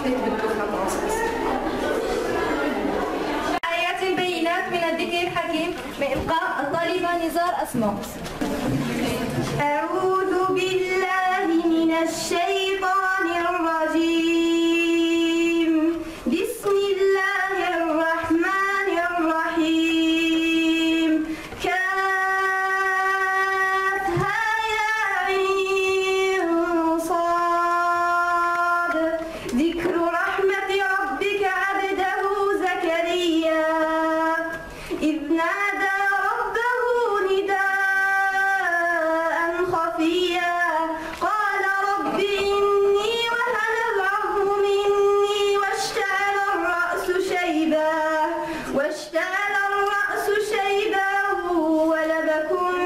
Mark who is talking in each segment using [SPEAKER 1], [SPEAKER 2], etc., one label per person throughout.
[SPEAKER 1] ترانسليت باللغة الفرنسية.
[SPEAKER 2] آيات البينات من الذكر الحكيم بإلقاء الطالبة نزار أسماء.
[SPEAKER 3] أعوذ بالله من الشيطان الرجيم. بسم الله الرحمن الرحيم. كافها يا عين صاد. ذكر رحمة ربك عبده زكريا إذ نادى ربه نداء خفيا قال رب إني وهن العظم مني واشتعل الرأس شيبا ولم أكن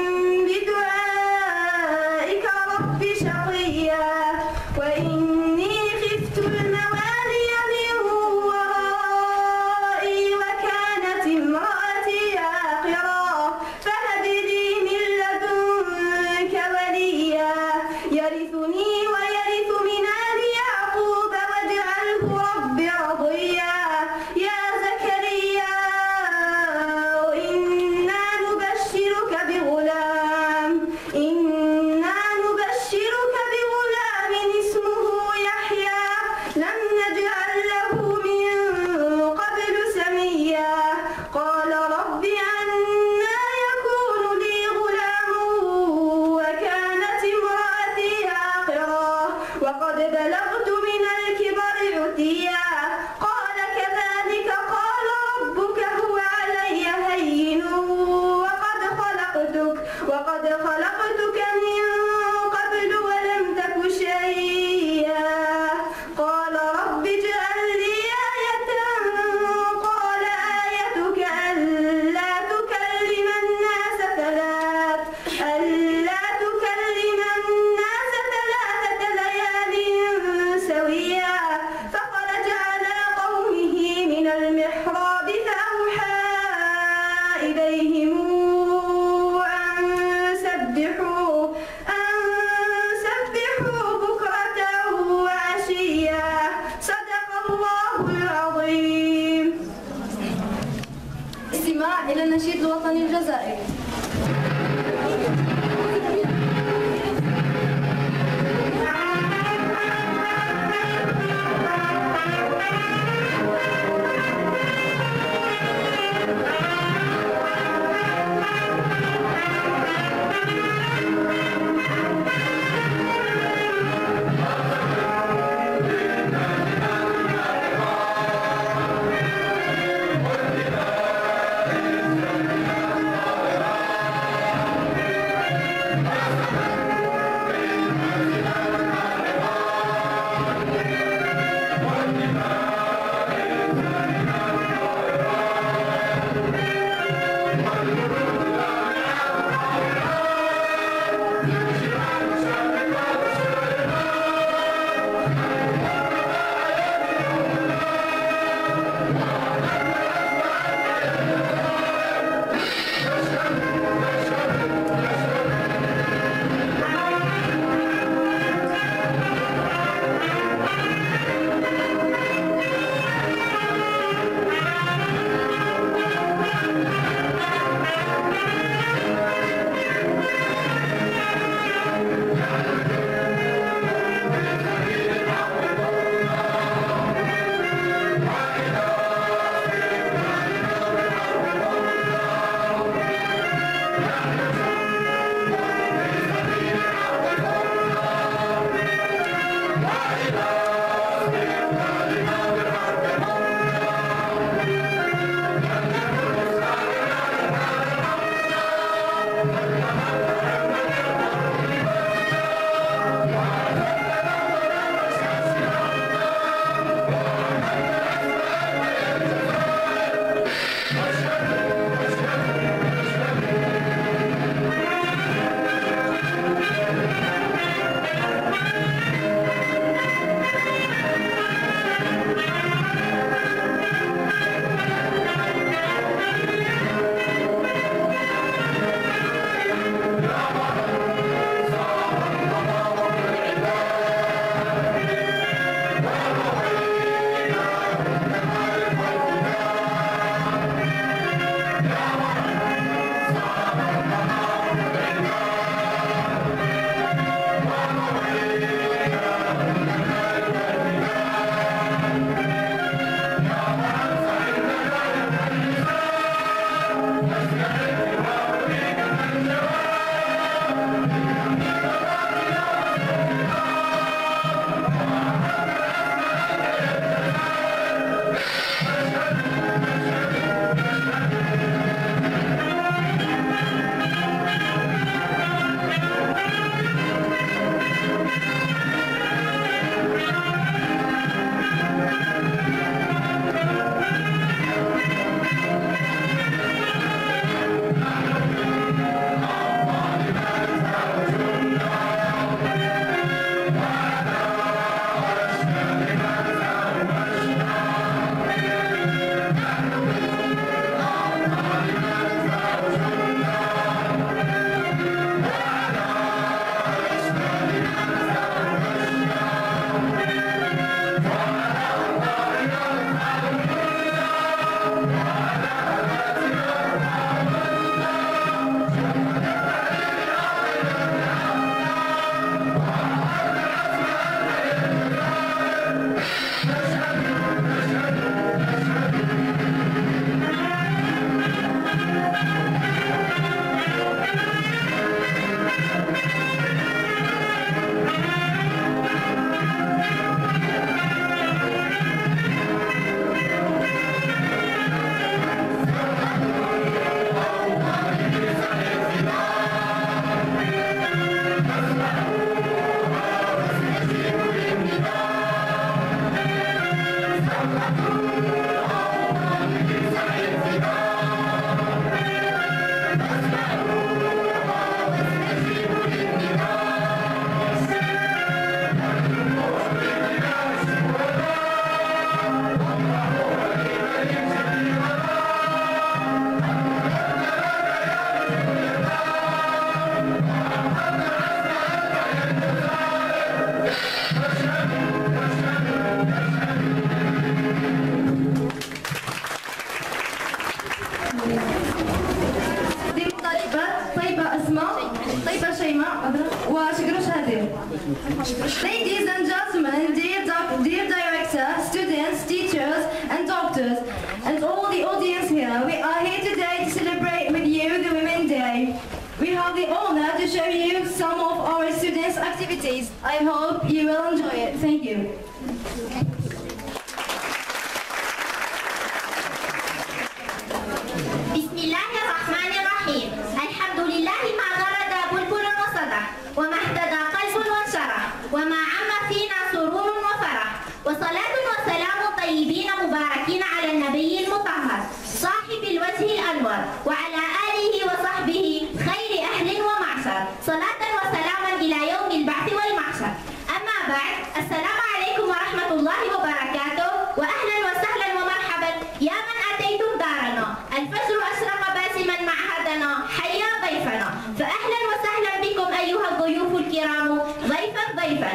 [SPEAKER 3] بدعائك رب شقيا وإني خفت الموالي من ورائي وكانت امرأتي عاقرا فهب لي من لدنك وليا يرثني ويرث من آل يعقوب واجعله رب رضيا. يا زكريا إنا نبشرك بغلام اسمه يحيى لم نجعل له من قبل سميا. قال رب أنى يكون لي غلام وكانت امرأتي عاقرا وقد بلغت من الكبر عتيا. قال كذلك قال ربك هو علي هين وقد خلقتك من قبل ولم تك شيئا. قال رب اجعل لي آية قال آيتك ألا تكلم الناس ثلاثة ليال سويا. فخرج على قومه من المحراب فأوحى إليهم أن سبحوا بكرة وعشيا. صدق الله العظيم.
[SPEAKER 2] استماع إلى النشيد الوطني الجزائري.
[SPEAKER 4] الرحمن
[SPEAKER 2] students, teachers, and doctors, and all the audience here. We are here today to celebrate with you the Women's Day. We have the honor to show you some of our students' activities. I hope you will enjoy it. Thank you.
[SPEAKER 1] بسم الله الرحمن الرحيم. الحمد لله ما غرد بلبل وصدح، وما اهتدى قلب وانشرح، وما عم فينا سرور وفرح، وصلاة وسلام طيبين مباركين على النبي المطهر صاحب الوجه الأنور وعلى آله وصحبه خير أهل ومعشر، صلاة وسلاما إلى يوم البعث والمحشر. أما بعد، السلام عليكم ورحمة الله وبركاته، وأهلا وسهلا ومرحبا يا من أتيتم دارنا. الفجر أشرق باسما معهدنا، حيا ضيفنا، فأهلا وسهلا بكم أيها الضيوف الكرام، ضيفا ضيفا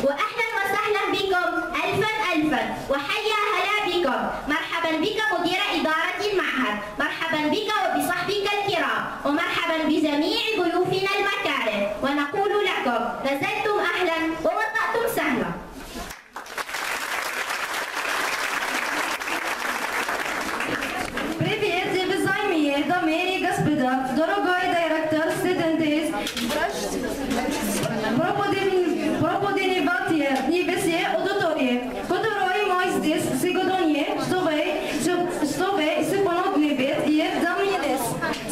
[SPEAKER 1] وأهلا وسهلا بكم ألفا ألفا، وحيا هلا بكم. مرحبا بك مدير إدارة المعهد، مرحبا بك وبصحبك الكرام، ومرحبا بجميع ضيوفنا المكارم، ونقول لكم نزلتم أهلا ووطأتم سهلا.
[SPEAKER 2] Привет, уважаемые дамы и господа, дорогой директор, студенты, преподаватели и все аудитории, которые мы здесь сегодня, чтобы исполнить и заменить.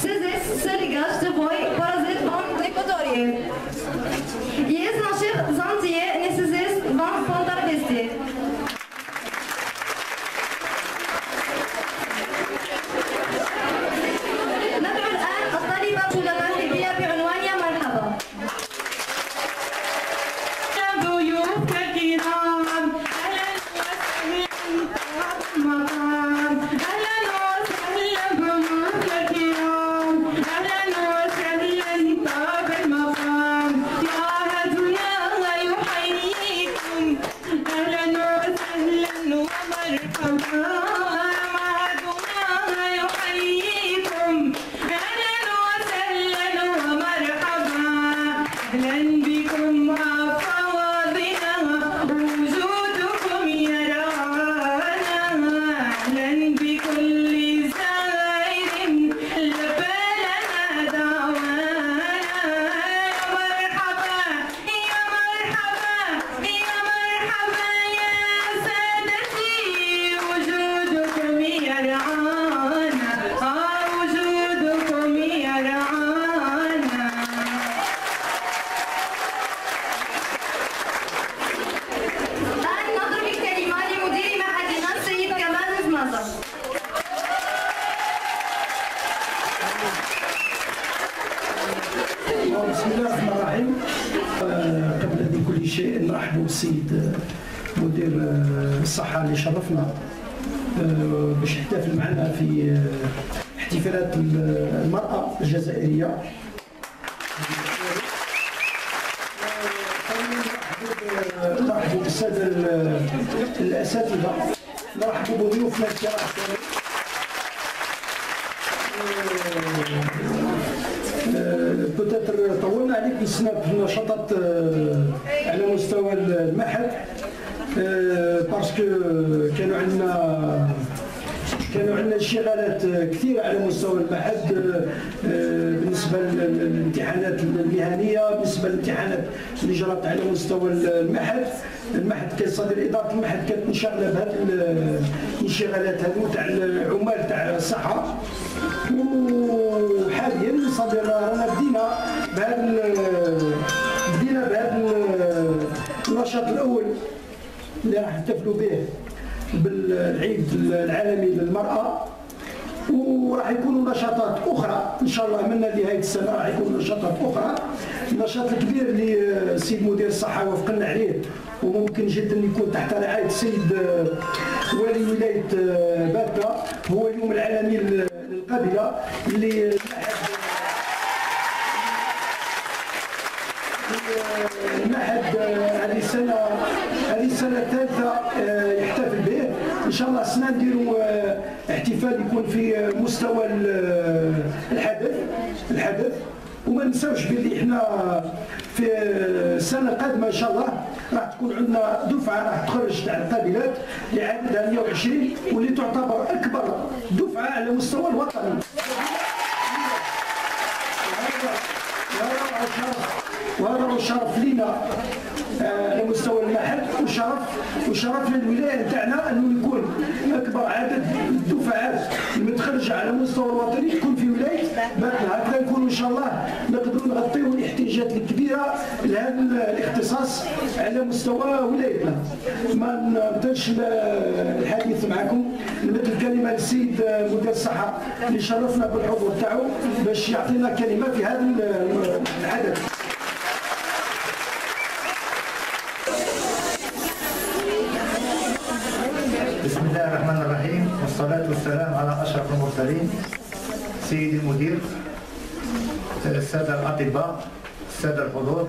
[SPEAKER 2] Здесь Серега, чтобы поразить вам аудитории. Из наших занятий не здесь вам понравится. ندعو الآن الطالبة الطلابية بعنوان يا مرحبا.
[SPEAKER 3] ضيوف الكرام، أهلا وسهلا بمقام، أهلا وسهلا ضيوف الكرام، أهلا وسهلا طاب المقام، معهدنا يحييكم، أهلا وسهلا ومرحبا، معهدنا يحييكم، أهلا وسهلا ومرحبا، أهلا بكم أفاضلنا، وجودكم يرعانا، أهلا بكل زائر لبى لنا دعوانا، يا مرحبا يا مرحبا يا مرحبا يا سادتي، وجودكم يرعانا، وجودكم يرعانا.
[SPEAKER 2] الآن نترك الكلمة لمدير معهدنا السيد كمال مزمازة.
[SPEAKER 4] بسم الله الرحمن الرحيم. قبل كل شيء نرحب بالسيد مدير الصحة اللي شرفنا باش يحتفل معنا في احتفالات المرأة الجزائرية. نرحب بالسادة الأساتذة، نرحب بضيوفنا الكرام. بوتيتر طولنا عليك بزاف في النشاطات على مستوى المعهد، باسكو كانوا عندنا انشغالات كثيره على مستوى المعهد، بالنسبه للامتحانات المهنيه، بالنسبه للامتحانات اللي جرت على مستوى المعهد. كان صدر اداره المعهد كانت منشغله بهذه الانشغالات هذو تاع العمال تاع الصحه. وحاليا صدر رانا بدينا بهذا النشاط الاول اللي راح نحتفلوا به بالعيد العالمي للمرأة، وراح يكونوا نشاطات أخرى إن شاء الله من نهاية السنة. راح يكونوا نشاطات أخرى. النشاط الكبير اللي السيد مدير الصحة وافقنا عليه وممكن جدا يكون تحت رعاية السيد والي ولاية بابكة هو اليوم العالمي للقابلة اللي المعهد هذه السنة الثالثة يحتفل به. إن شاء الله السنة نديروا احتفال يكون في مستوى الحدث، وما ننساوش باللي احنا في السنه القادمه ان شاء الله راح تكون عندنا دفعه راح تخرج تاع القابلات اللي عددها 120 واللي تعتبر اكبر دفعه على مستوى الوطني. وهذا هو شرف لنا على مستوى المحل وشرف للولايه نتاعنا انه يكون اكبر عدد الدفعات المتخرجه على مستوى الوطني تكون في ولايه باتنا. هكذا نكونوا ان شاء الله نقدروا نغطيو الاحتياجات الكبيره لهذا الاختصاص على مستوى ولايتنا. ما نبداش الحديث معكم، نمد الكلمه للسيد مدير الصحه اللي شرفنا بالحضور تاعو باش يعطينا كلمه في هذا العدد.
[SPEAKER 5] بسم الله الرحمن الرحيم، والصلاة والسلام على أشرف المرسلين، سيدي المدير، السادة الأطباء، السادة الحضور،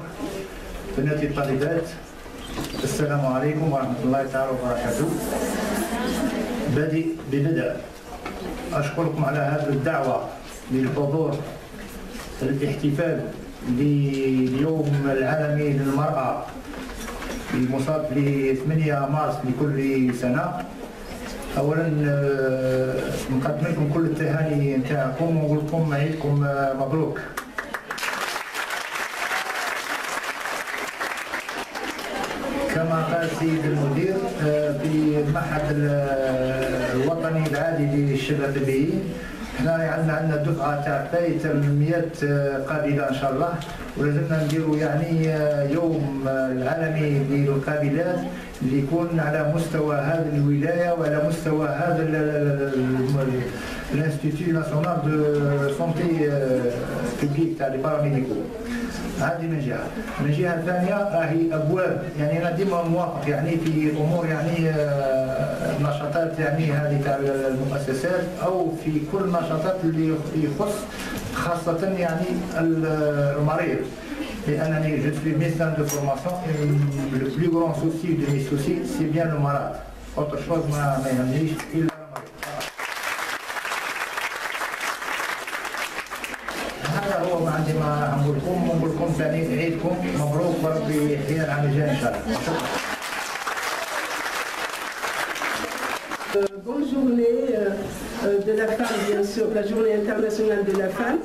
[SPEAKER 5] بناتي الطالبات، السلام عليكم ورحمة الله تعالى وبركاته. ببدء أشكركم على هذه الدعوة للحضور الاحتفال باليوم العالمي للمرأة المصاب ل 8 مارس لكل سنة. أولا نقدم لكم كل التهاني نتاعكم ونقول لكم عيدكم مبروك. كما قال السيد المدير في المعهد الوطني العالي للشباب الطبيين احنا عندنا دفعه تاع فايته من 100 قابله ان شاء الله، ولازمنا نديروا يعني يوم العالمي للقابلات اللي يكون على مستوى هذه الولايه وعلى مستوى هذا الانستيتيو ناسيونال دو سونتي بوبليك تاع لي باراميديكو. هذه من جهه. من الجهه الثانيه راهي ابواب، يعني انا ديما موافق يعني في امور يعني نشاطات يعني هذه تاع المؤسسات او في كل نشاطات اللي يخص خاصه يعني المريض. لانني جو سوي ميدسان دو فورماسيون، لو بلو غران سوسي دو مي سوسي سي بيان لو مالاد، اوتر شوز ما يهمنيش الا هو ما عندي ما نقول لكم ثاني عيدكم مبروك وربي يحيينا العام الجاي ان شاء الله.
[SPEAKER 6] Bonne journée de la femme, bien sûr, la journée internationale de la femme.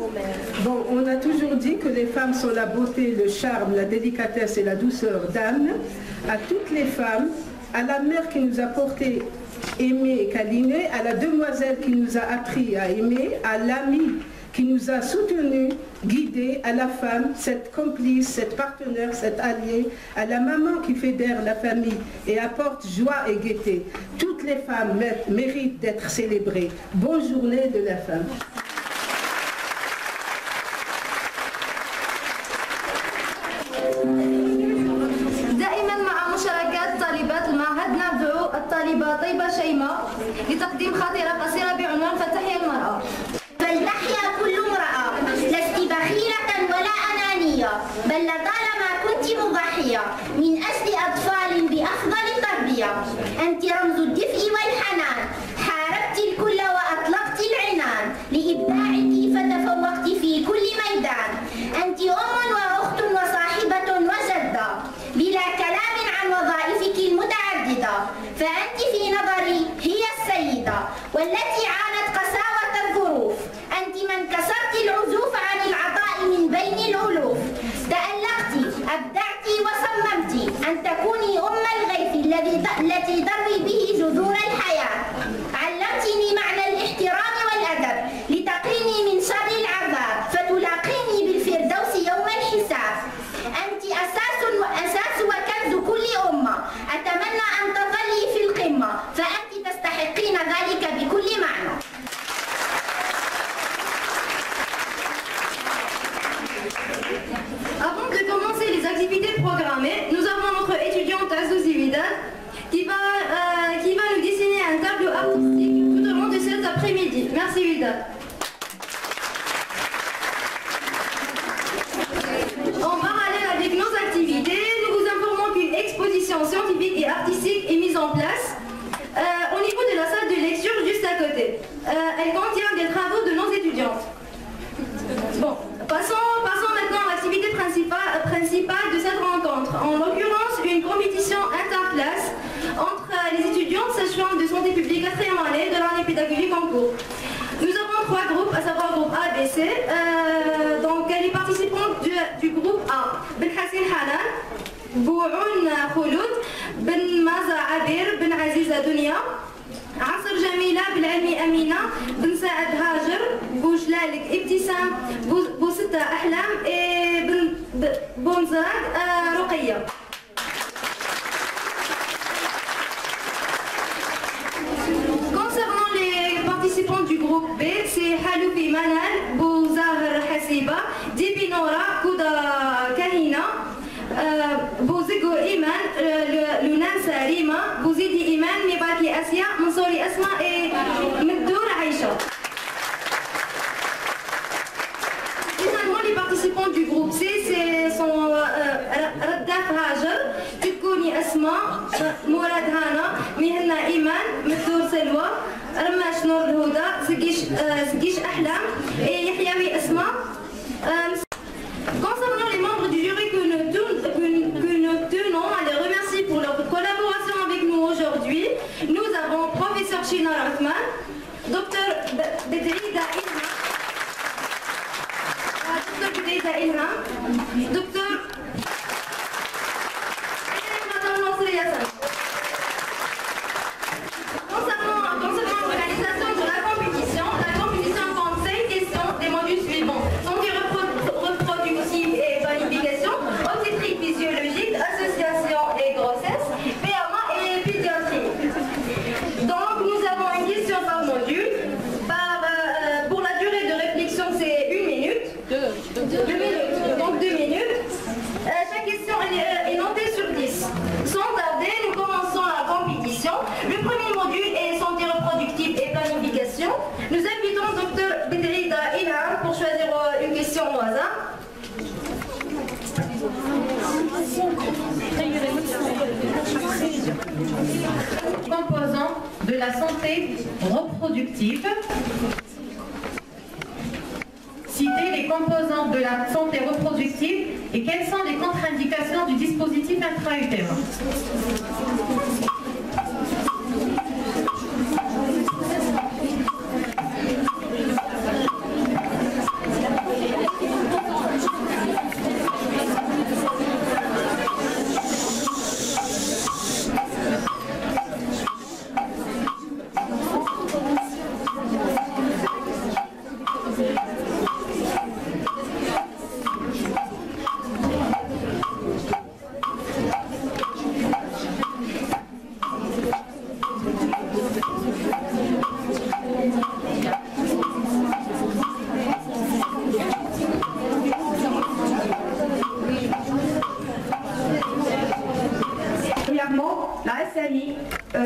[SPEAKER 6] Bon, on a toujours dit que les femmes sont la beauté, le charme, la délicatesse et la douceur d'âme. À toutes les femmes, à la mère qui nous a porté aimer et câliner, à la demoiselle qui nous a appris à aimer, à l'ami qui nous a soutenus, guidés, à la femme, cette complice, cette partenaire, cette alliée, à la maman qui fédère la famille et apporte joie et gaieté. Toutes les femmes méritent d'être célébrées. Bonne journée de la femme.
[SPEAKER 2] دائما مع مشاركات طالبات المعهد ندعو الطالبة طيبة شيماء لتقديم خاطرة قصيرة بعنوان فتحيا المرأة.
[SPEAKER 1] فلتحيا كل امرأة، لست بخيلة ولا أنانية، بل لطالما كنت مضحية من أجل أطفال بأفضل تربية. أنت رمز الدفء والحنان، حاربت الكل وأطلقت العنان، لإبداعك فتفوقت في كل ميدان. أنت أم وأخت وصاحبة وجدة، بلا كلام عن وظائفك المتعددة، فأنت في نظري هي السيدة والتي عانت قساوة الظروف. أنت من كسرت العزوف عن العطاء من بين الألوف، تألقت، أبدعت وصممت أن تكوني أم الغيث التي تروي به جذور الحياة. علمتني معنى الاحترام والأدب لتقيني من شر العذاب، فتلاقيني بالفردوس يوم الحساب. أنت أساس وكنز كل أمة، أتمنى أن تظلي في القمة، فأنت تستحقين ذلك بكل معنى.
[SPEAKER 2] Avant de commencer les activités programmées, nous avons notre étudiante Azouzi Vidal qui va en l'occurrence une compétition interclasse entre les étudiants sages-femmes de santé publique 4e année de l'année pédagogique en cours. Nous avons 3 groupes, à savoir groupe A, B, C. Donc les participants du groupe A, Ben Hassin Hanan, Bouhoun Khouloud, Ben Maza Abir, Ben Aziza Dunia, عصر جميلة بالعلمي أمينة بن سعد هاجر بوجلالك ابتسام بوستة أحلام بن بونزاق رقية. Concernant les participants du groupe B, c'est Haloufi Manal, Bouzahar Hasiba, Dibi Nora, Kouda Kahina, Bouzego Iman, Lunan Sarima, Bouzidi Iman, Mibaki Asia, Mansouri Asma et Meddour Aïcha. Finalement, les participants du groupe C sont Raddaf Hajar, Tukuni Asma, Mourad Hana, Mihanna Iman, Meddour Selwa, Ramash Nour Houda, Zgish Ahlam et Yahyawi Asma. Concernant les membres du jury que nous tenons à les remercier pour leur collaboration avec nous aujourd'hui, nous avons professeur Chinar Othman, Dr Bedrida Ilham, Dr Concernant l'organisation de la compétition compte 5 questions des modules suivants. Santé reproductive et planification, obstétrique physiologique, association et grossesse, PMA et pédiatrie. Donc nous avons une question par module. Pour la durée de réflexion, c'est 1 minute. 2 minutes. Donc 2 minutes. Chaque question est notée sur 10. Sans tarder, nous commençons la compétition. Le premier module est santé reproductive et planification. Nous invitons Dr Bedrida Ilham pour choisir une question au hasard.
[SPEAKER 7] Composants de la santé reproductive. Citez les composants de la santé reproductive et quelles sont les contre-indications du dispositif intra-utérin.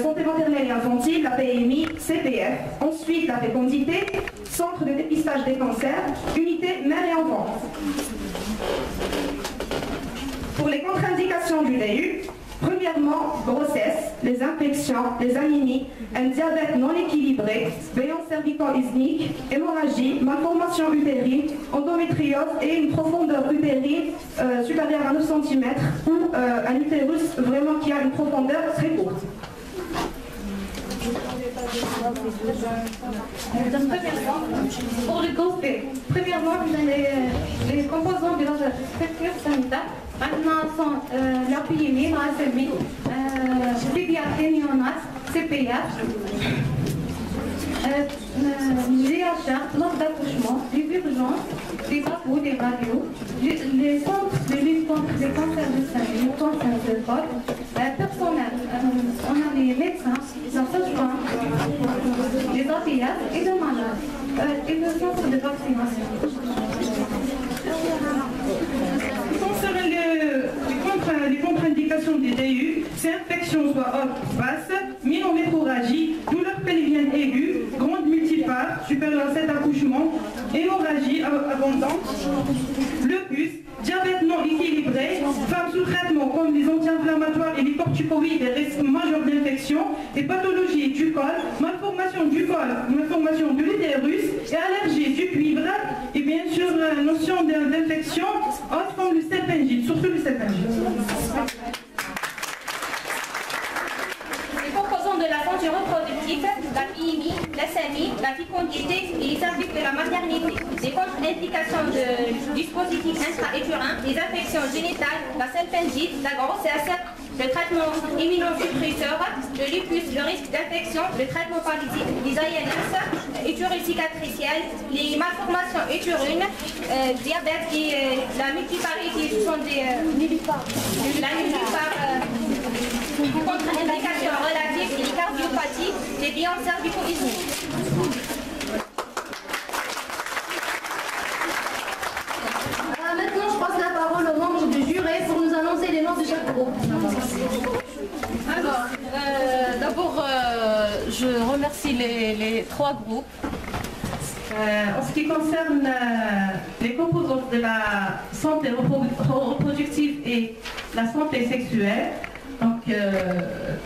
[SPEAKER 2] Santé maternelle et infantile, la PMI, CPF. Ensuite, la fécondité, centre de dépistage des cancers, unité mère et enfant. Pour les contre-indications du DU, premièrement, grossesse, les infections, les anémies, un diabète non équilibré, béance cervico-ismique, hémorragie, malformation utérine, endométriose et une profondeur utérine supérieure à 9 cm ou un utérus vraiment qui a une profondeur très courte. Pour le groupe B, premièrement, les composants de la structure sanitaire maintenant sont la PMI, la SMI, pédiatrie, néonat, CPF, les achats, lors d'accouchement, les urgences, les apos, les radios, les centres de lutte contre les cancers de sein, les cancers de col, personnel, on a les médecins, les sages-femmes, les APS et les malades, et le centre de vaccination.
[SPEAKER 3] Concernant les contre-indications des DU, c'est infection soit haute, basse, myelométrorragie, douleur pelvienne aiguë, grande multipart, supérieure à 7 accouchements, hémorragie abondante, lupus, diabète non équilibré, femmes sous traitement comme les anti-inflammatoires et les corticoïdes et risque majeur d'infection, des pathologies du col, malformation du col, malformation de l'utérus et allergie du cuivre et bien sûr notion d'infection haute comme le serpingite, surtout le serpingite.
[SPEAKER 1] la grossesse, le traitement immunosuppresseur, le lupus, le risque d'infection, le traitement paralytique, les INS, utérus cicatriciels, les malformations utérines, diabète et la multiparité, ce sont la nullipare, contre-indications relatives, les cardiopathies, les biens cervico-ismiques.
[SPEAKER 2] Maintenant, je passe la parole aux membres du jury pour nous annoncer les noms de chaque groupe.
[SPEAKER 8] Alors, d'abord, je remercie les trois groupes.
[SPEAKER 3] En ce qui concerne les composantes de la santé reproductive et la santé sexuelle, donc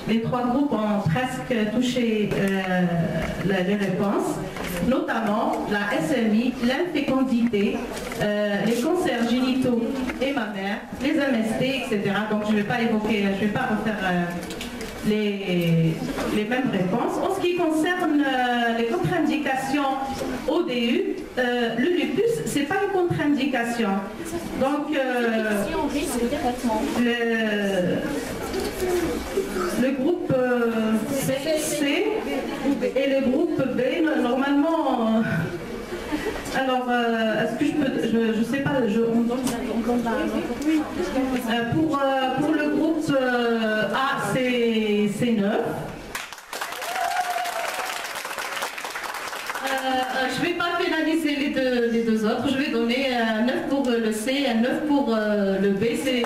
[SPEAKER 3] les trois groupes ont presque touché les réponses, notamment la SMI, l'infécondité, les cancers génitaux et mammaires, les MST, etc. Donc je ne vais pas évoquer, je ne vais pas refaire les mêmes réponses. En ce qui concerne les contre-indications ODU, le lupus, ce n'est pas une contre-indication. Donc le groupe C et le groupe B, normalement... Alors, est-ce que je peux... Je ne sais pas, pour le groupe A, c'est 9.
[SPEAKER 8] Je ne vais pas pénaliser les deux autres. Je vais donner un 9 pour le C et un 9 pour le B. C'est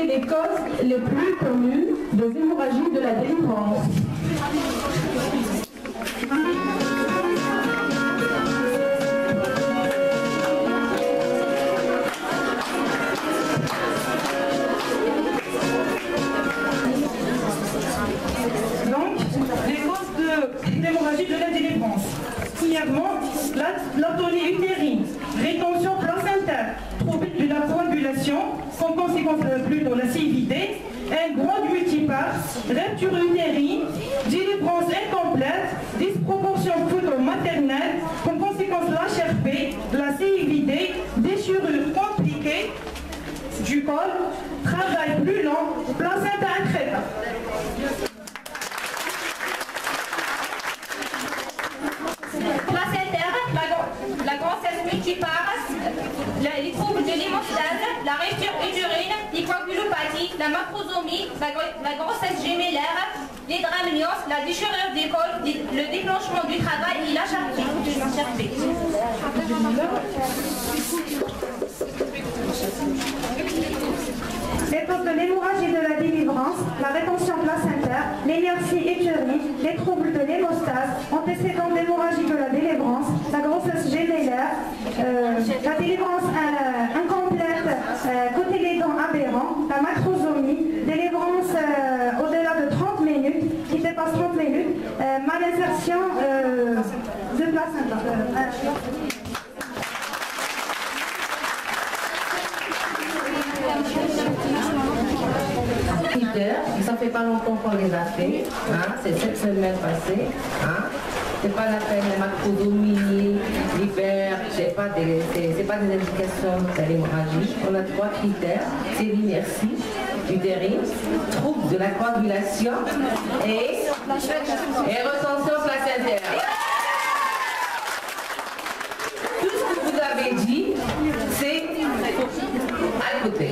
[SPEAKER 3] les causes les plus connues des hémorragies de la délivrance. Donc, les causes de l'hémorragie de la délivrance. Premièrement, l'atonie utérine, rétention placentaire, trouble de la coagulation, comme conséquence plutôt la CIVD, un grand multipare, rupture utérine, délivrance incomplète, disproportion pseudo-maternelle, comme conséquence l'HRP, la CIVD, déchirure compliquée du col, travail plus lent, placenta incréta.
[SPEAKER 9] la macrosomie, la grossesse gémellaire, l'hydramnios, la déchirure du col, le déclenchement du travail et la charpie.
[SPEAKER 10] Les causes de l'hémorragie de la délivrance, la rétention placentaire, l'inertie utérine, les troubles de l'hémostase, antécédents d'hémorragie de la délivrance, la grossesse gémellaire, la délivrance incomplète côté les dents aberrants, la macrosomie, délivrance au-delà de 30 minutes, qui dépasse 30 minutes, malinsertion de placenta.
[SPEAKER 11] Ça fait pas longtemps qu'on les a fait, hein, c'est cette semaine passée. Hein. C'est pas la peine, la macrosomie, l'hyper, c'est pas des indications de l'hémorragie. On a 3 critères, c'est l'inertie utérine, trouble de la coagulation et retention placentaire. Tout ce que vous avez dit, c'est à côté.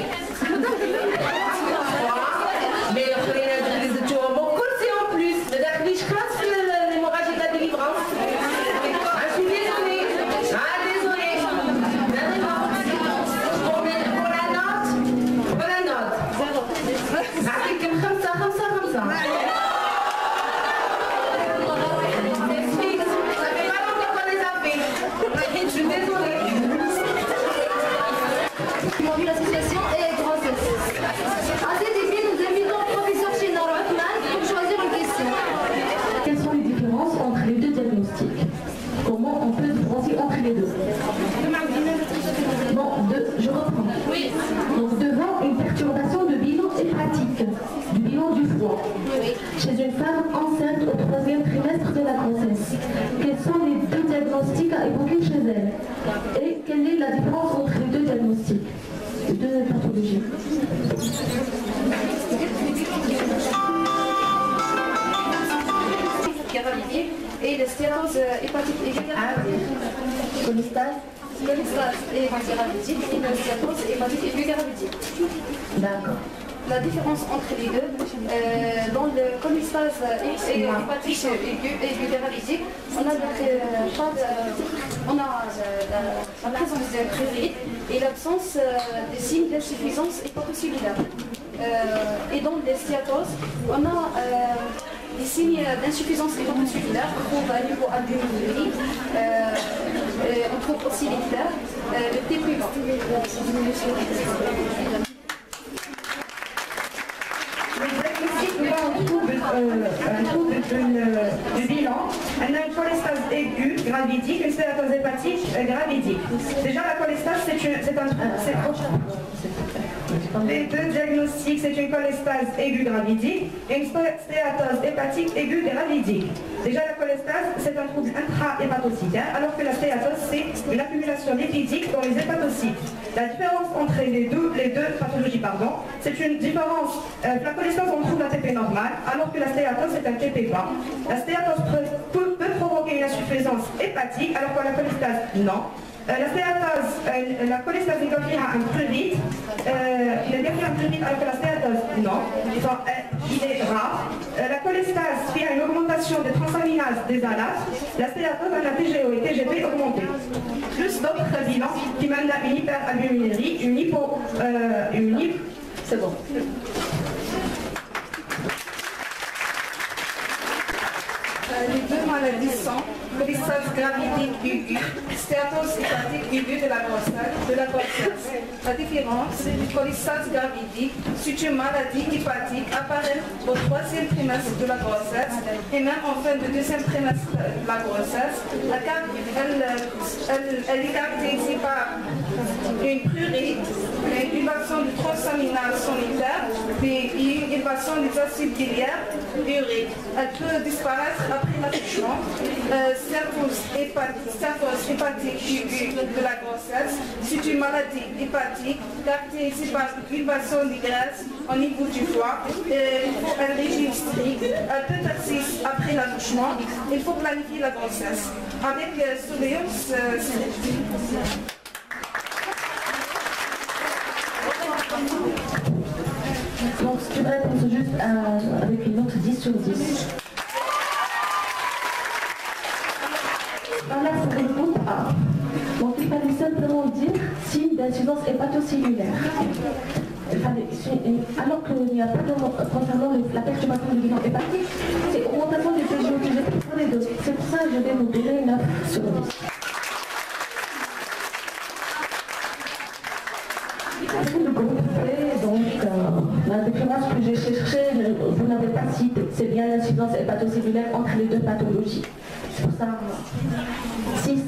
[SPEAKER 11] Mais en plus, le je classe l'hémorragie de la délivrance. Je suis désolée. Désolée. Pour la note. Article comme ça. Ça fait pas longtemps qu'on les a fait. Je suis désolée.
[SPEAKER 12] La situation est grossesse. À cet effet, nous invitons le professeur Shina Rothman pour choisir une question.
[SPEAKER 13] Quelles sont les différences entre les deux diagnostics? Comment on peut différencier entre les deux? Bon, je reprends.
[SPEAKER 12] Oui.
[SPEAKER 13] Donc devant une perturbation de bilan hépatique, du bilan du foie, chez une femme enceinte au 3e trimestre de la grossesse, quels sont les deux diagnostics à évoquer chez elle? Et quelle est la différence entre les deux diagnostics? De pathologie.
[SPEAKER 12] Et le stéatose hépatique aiguë cholestase hépatique et le stéatose hépatique aiguë gravidique.
[SPEAKER 13] D'accord.
[SPEAKER 12] La différence entre les deux, dans le cholestase hépatique aiguë gravidique, on a la présence de prurite et l'absence des signes d'insuffisance hépatocellulaire. Et dans les stéatoses, on a des signes d'insuffisance hépatocellulaire, on trouve à niveau albuminurie, on trouve aussi l'éclair, le TP20.
[SPEAKER 10] Un trouble du bilan. On a une cholestase aiguë gravidique, une stéatose hépatique gravidique. Déjà la cholestase c'est un les deux diagnostics, c'est une cholestase aiguë gravidique et une stéatose hépatique aiguë gravidique. Déjà la cholestase c'est un trouble intra-hépatocytaire alors que la stéatose c'est une accumulation lipidique dans les hépatocytes. La différence entre les deux pathologies, c'est une différence. La cholestase on trouve un TP normal alors que la stéatose c'est un TP bas. La stéatose peut provoquer une insuffisance hépatique alors que la cholestase non. La cholestase négative a un prurite, il est décrit un prurite alors que la stéatose non, il est rare. La cholestase fait une augmentation des transaminases des alates, la stéatose a un TGO et TGP augmenté. Plus d'autres bilans qui mènent à une hyperalbuminurie, c'est bon. Les deux maladies sont cholestase gravidique aiguë, stéatose hépatique aiguë de la grossesse. La différence, cholestase gravidique, c'est une maladie hépatique apparaît au 3e trimestre de la grossesse et même en fin de 2e trimestre de la grossesse. Elle est caractérisée par une prurite, une inhibition du transaminase sanitaire et une inhibition des acides biliaires uriques. Elle peut disparaître après l'accouchement. Stéatose hépatique aiguë de la grossesse, c'est une maladie hépatique caractérisée par l'inhibition des graisses au niveau du foie. Il faut un régime strict. Elle peut persiste après l'accouchement. Il faut planifier la grossesse avec surveillance stricte.
[SPEAKER 13] Donc tu vas répondre juste avec une note 10 sur 10. Voilà, c'est le groupe A. Donc il fallait simplement dire signe d'insuffisance hépatocellulaire. Alors qu'il n'y a pas de concernant la perturbation du bilan hépatique, c'est augmentation des PGO-TG pour les deux. C'est pour ça que je vais vous donner 9 sur 10. Le groupe B, donc la différence que j'ai cherchée, vous n'avez pas cité, c'est bien l'insuffisance hépatocellulaire entre les deux pathologies. C'est pour ça 6.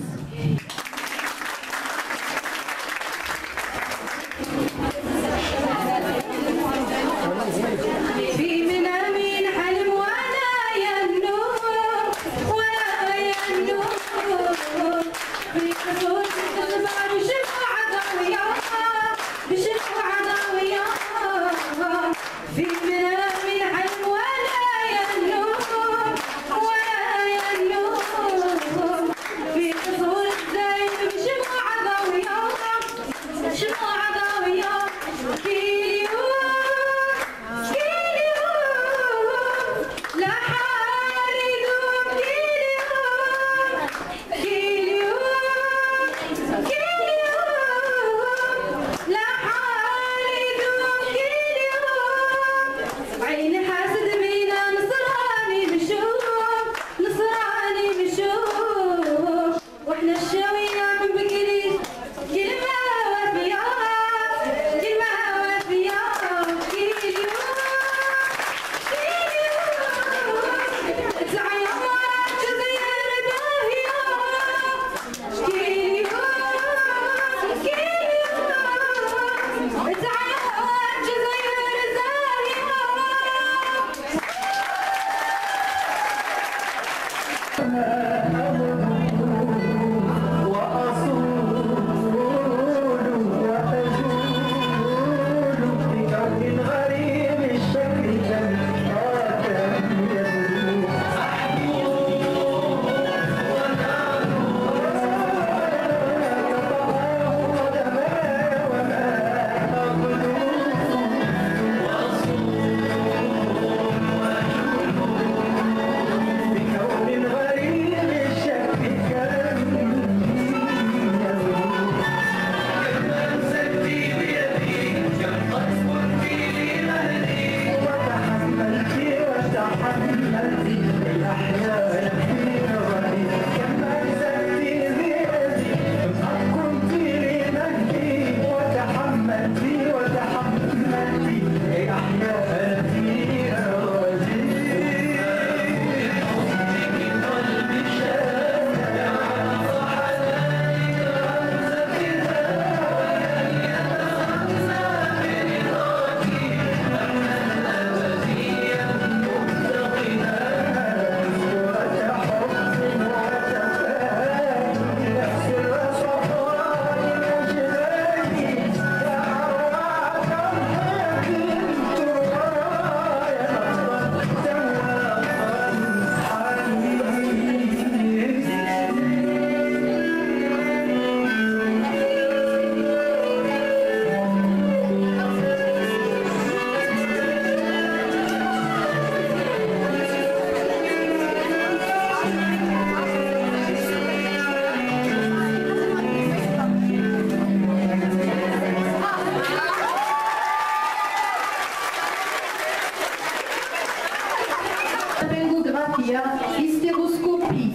[SPEAKER 2] Hystéroscopie.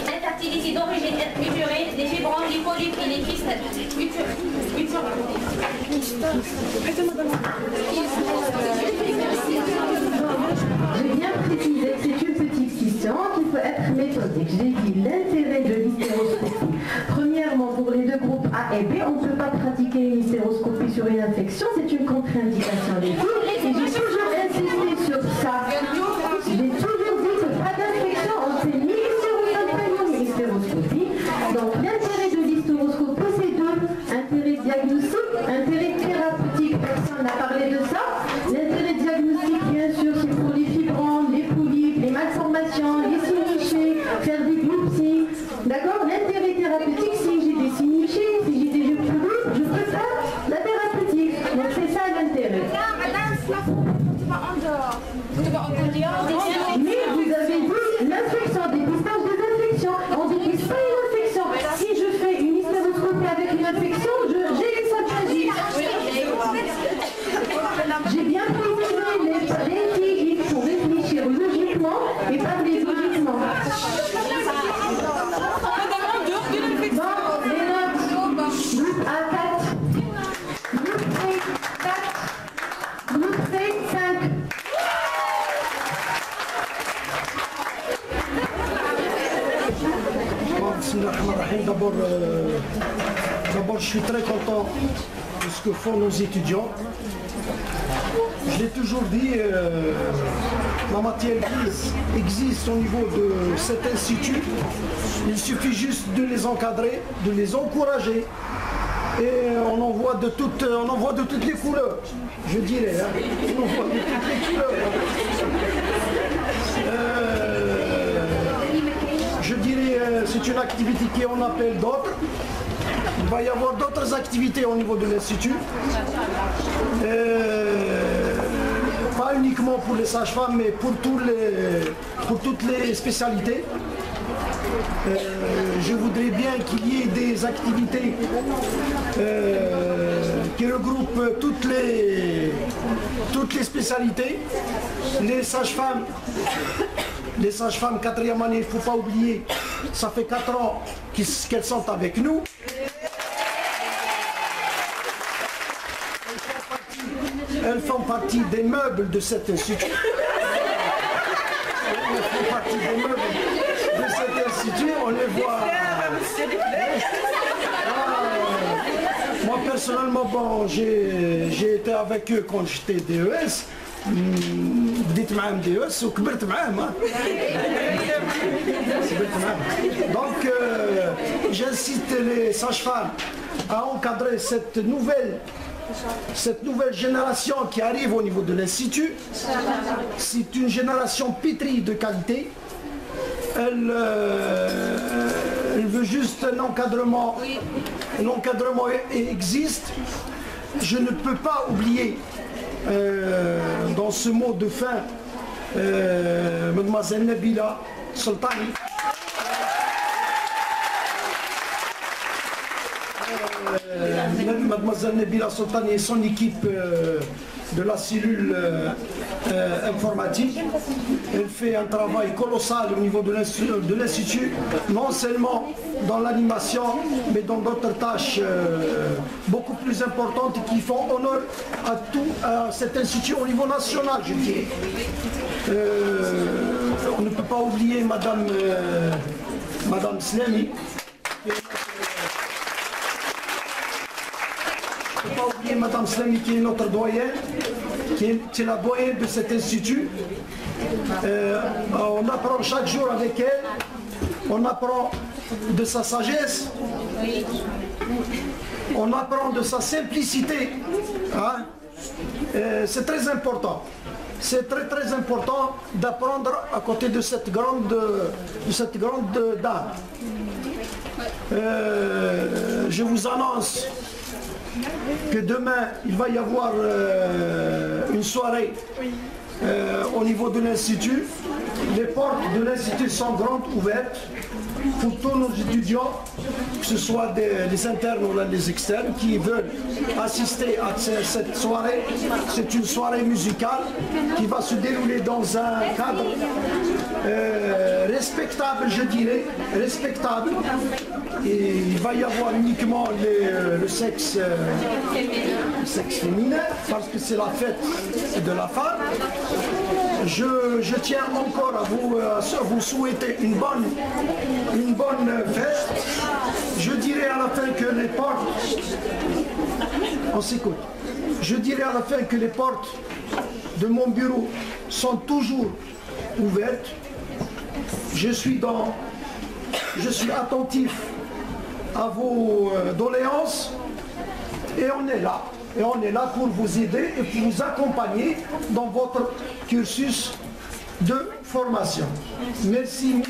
[SPEAKER 9] Infertilité d'origine utérine, les fibromes, les polypes et les kystes
[SPEAKER 13] J'ai bien précisé que c'est une petite question qu'il faut être méthodique. J'ai dit l'intérêt de l'hystéroscopie. Premièrement, pour les deux groupes A et B, on ne peut pas pratiquer une hystéroscopie sur une infection, c'est une contre-indication des cours. Et j'ai toujours insisté sur ça. J'ai toujours dit que pas d'infection, on ne fait ni l'hystéroscopie ni l'hystéroscopie. Donc l'intérêt de l'hystéroscopie, c'est deux. Intérêt diagnostique, intérêt thérapeutique. Personne n'a parlé de ça. L'intérêt diagnostique, bien sûr, c'est pour les fibromes, les polypes, les malformations, les sinichés, faire des biopsies. D'accord? L'intérêt thérapeutique, Mais vous avez vu l'infection, dépistage des infections. On ne dépiste pas une infection. Si je fais une hystéroscopie avec une infection, j'ai une saphagie. J'ai bien précisé les filles, il faut réfléchir logiquement et parler logiquement. Bon, les notes. Groupe A 4. Groupe C 4. Groupe C 5.
[SPEAKER 4] D'abord, je suis très content de ce que font nos étudiants. Je l'ai toujours dit, la matière grise existe au niveau de cet institut. Il suffit juste de les encadrer, de les encourager. Et on en voit de toutes les couleurs, je dirais. Hein. On en voit de toutes les couleurs. Je dirais, c'est une activité qui en appelle d'autres. Il va y avoir d'autres activités au niveau de l'Institut. Pas uniquement pour les sages-femmes, mais pour toutes les spécialités. Je voudrais bien qu'il y ait des activités qui regroupent toutes les spécialités. Les sages-femmes, 4e année, il ne faut pas oublier, ça fait 4 ans qu'elles sont avec nous. Elles font partie des meubles de cet institut. Elles font partie des meubles de cet institut, on les voit. Moi personnellement, bon, j'ai été avec eux quand j'étais DES. بديت معاهم DES وكبرت معاهم. Donc j'incite les sages-femmes à encadrer cette nouvelle génération qui arrive au niveau de l'Institut. C'est une génération pétrie de qualité. Elle veut juste un encadrement. L'encadrement existe. Je ne peux pas oublier dans ce mot de fin Mademoiselle Nabila Soltani. Mademoiselle Nabila Soltani et son équipe de la cellule informatique. Elle fait un travail colossal au niveau de l'Institut, non seulement dans l'animation, mais dans d'autres tâches beaucoup plus importantes qui font honneur à cet institut au niveau national, je dirais. On ne peut pas oublier Madame Slemi. Il ne faut pas oublier Madame Slemi qui est notre doyenne, qui est la doyenne de cet institut. On apprend chaque jour avec elle, on apprend de sa sagesse, on apprend de sa simplicité. Hein? C'est très important. C'est très important d'apprendre à côté de cette grande dame. Je vous annonce que demain, il va y avoir une soirée au niveau de l'Institut. Les portes de l'Institut sont grandes ouvertes pour tous nos étudiants, que ce soit des internes ou des externes, qui veulent assister à cette soirée. C'est une soirée musicale qui va se dérouler dans un cadre respectable, je dirais, respectable. Et il va y avoir uniquement le sexe féminin, parce que c'est la fête de la femme. Je tiens encore à vous souhaiter une bonne fête. Je dirais à la fin que les portes... On s'écoute. Je dirais à la fin que les portes de mon bureau sont toujours ouvertes. Je suis attentif à vos doléances et on est là. Et on est là pour vous aider et pour vous accompagner dans votre cursus de formation. Merci.